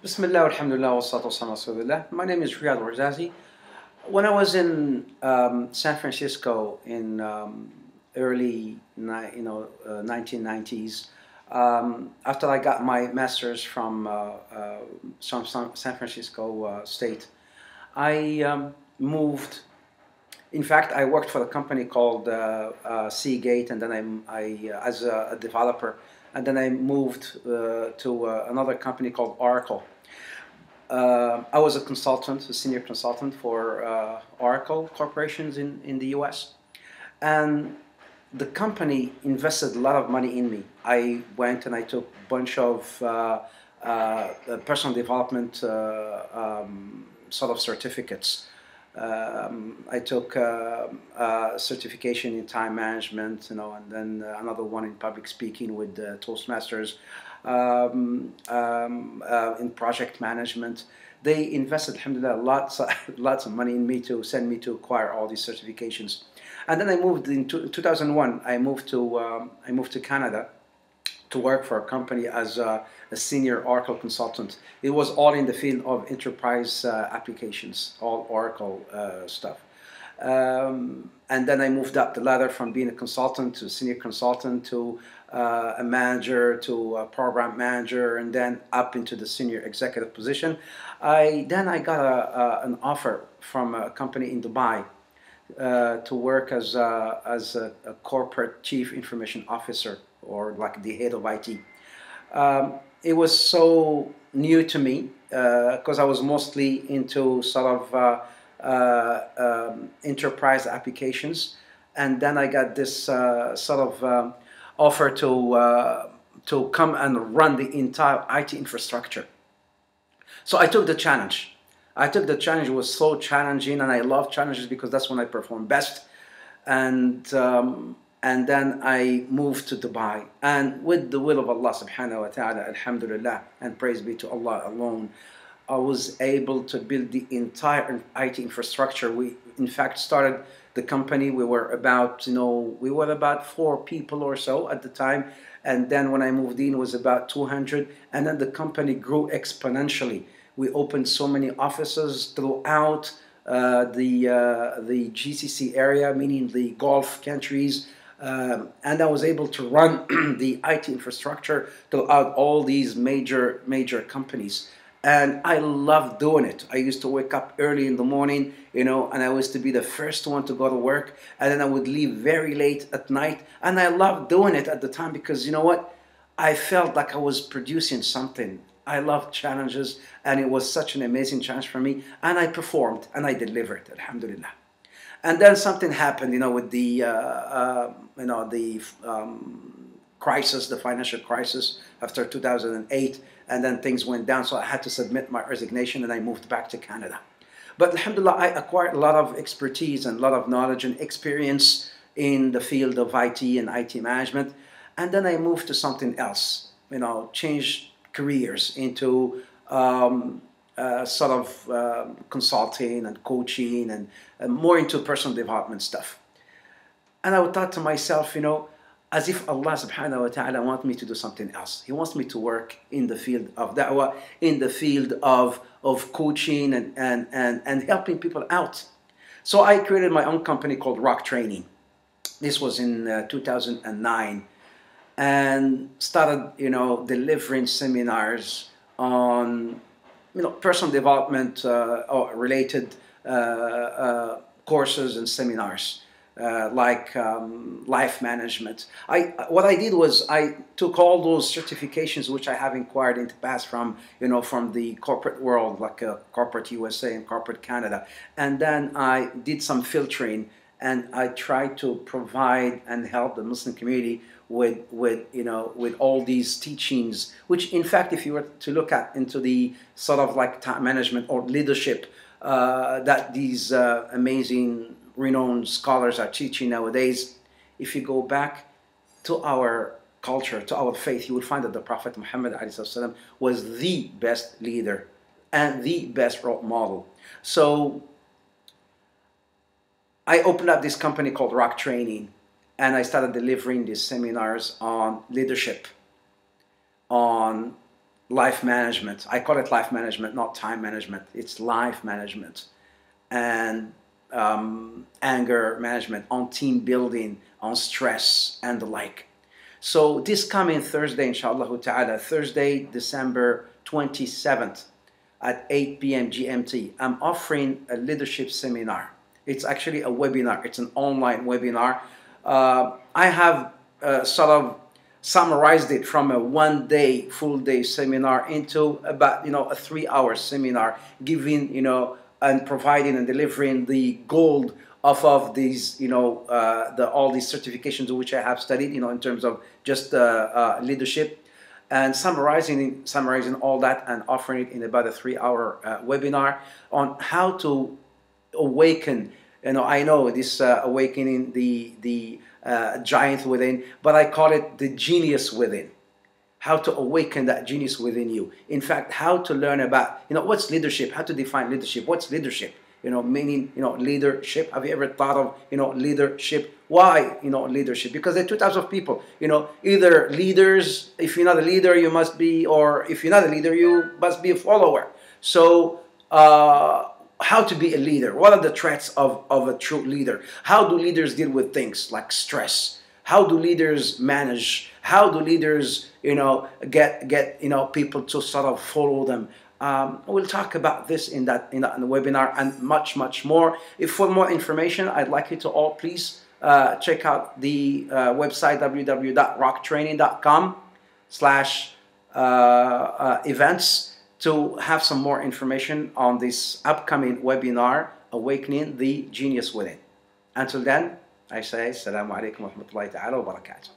Bismillah, alhamdulillah, wa salatu wa salam ala Rasulillah. My name is Riad Ouarzazi. When I was in San Francisco in early 1990s, after I got my master's from San Francisco State, I moved. In fact, I worked for a company called Seagate, and then as a developer, and then I moved to another company called Oracle. I was a consultant, a senior consultant for Oracle corporations in the US. And the company invested a lot of money in me. I went and I took a bunch of personal development sort of certificates. I took certification in time management, and then another one in public speaking with Toastmasters, in project management. They invested, alhamdulillah, lots of money in me to send me to acquire all these certifications. And then I moved in 2001. I moved to Canada to work for a company as a senior Oracle consultant. It was all in the field of enterprise applications, all Oracle stuff. And then I moved up the ladder from being a consultant to a senior consultant to a manager to a program manager, and then up into the senior executive position. Then I got an offer from a company in Dubai to work as a corporate chief information officer, or like the head of IT. It was so new to me because I was mostly into sort of enterprise applications, and then I got this sort of offer to come and run the entire IT infrastructure. So I took the challenge. It was so challenging, and I love challenges because that's when I perform best. And then I moved to Dubai, and with the will of Allah subhanahu wa ta'ala, alhamdulillah, and praise be to Allah alone, I was able to build the entire IT infrastructure. We, in fact, started the company. We were about 4 people or so at the time, and then when I moved in, it was about 200, and then the company grew exponentially. We opened so many offices throughout the GCC area, meaning the Gulf countries. And I was able to run the IT infrastructure throughout all these major companies. And I loved doing it. I used to wake up early in the morning, and I was to be the first one to go to work. And then I would leave very late at night. And I loved doing it at the time because, you know what? I felt like I was producing something. I loved challenges, and it was such an amazing challenge for me. And I performed, and I delivered, alhamdulillah. And then something happened, with the crisis, the financial crisis after 2008, and then things went down. So I had to submit my resignation, and I moved back to Canada. But alhamdulillah, I acquired a lot of expertise and a lot of knowledge and experience in the field of IT and IT management. And then I moved to something else, changed careers into sort of consulting and coaching and more into personal development stuff. And I would thought to myself, as if Allah subhanahu wa ta'ala wants me to do something else. He wants me to work in the field of da'wah, in the field of coaching and helping people out. So I created my own company called Rock Training. This was in 2009, and started, delivering seminars on, personal development or related courses and seminars. Like life management. What I did was I took all those certifications which I have acquired in the past from the corporate world, like corporate USA and corporate Canada, and then I did some filtering, and I tried to provide and help the Muslim community with all these teachings, which in fact, if you were to look at into the sort of like time management or leadership that these amazing renowned scholars are teaching nowadays, if you go back to our culture, to our faith, you will find that the Prophet Muhammad ﷺ was the best leader and the best role model. So I opened up this company called Rock Training, and I started delivering these seminars on leadership, on life management. I call it life management, not time management. It's life management and anger management, on team building, on stress and the like. So this coming Thursday, inshallah ta'ala, Thursday, December 27th at 8 p.m. GMT, I'm offering a leadership seminar. It's actually a webinar. It's an online webinar. I have sort of summarized it from a one-day, full-day seminar into about, a 3-hour seminar, giving, and providing and delivering the gold off of these, all these certifications which I have studied, in terms of just leadership, and summarizing all that and offering it in about a 3-hour webinar on how to awaken. I know this awakening the giant within, but I call it the genius within. How to awaken that genius within you. In fact, how to learn about, what's leadership, how to define leadership, what's leadership, meaning, leadership. Have you ever thought of, leadership? Why, leadership? Because there are two types of people, either leaders. If you're not a leader, you must be, or if you're not a leader, you must be a follower. So, how to be a leader? What are the traits of a true leader? How do leaders deal with things like stress? How do leaders manage? How do leaders, get people to sort of follow them? We'll talk about this in the webinar and much, much more. If for more information, I'd like you to all please check out the website www.rocktraining.com/events to have some more information on this upcoming webinar, Awakening the Genius Within. Until then, I say, Assalamu alaikum wa rahmatullahi ta'ala wa barakatuh.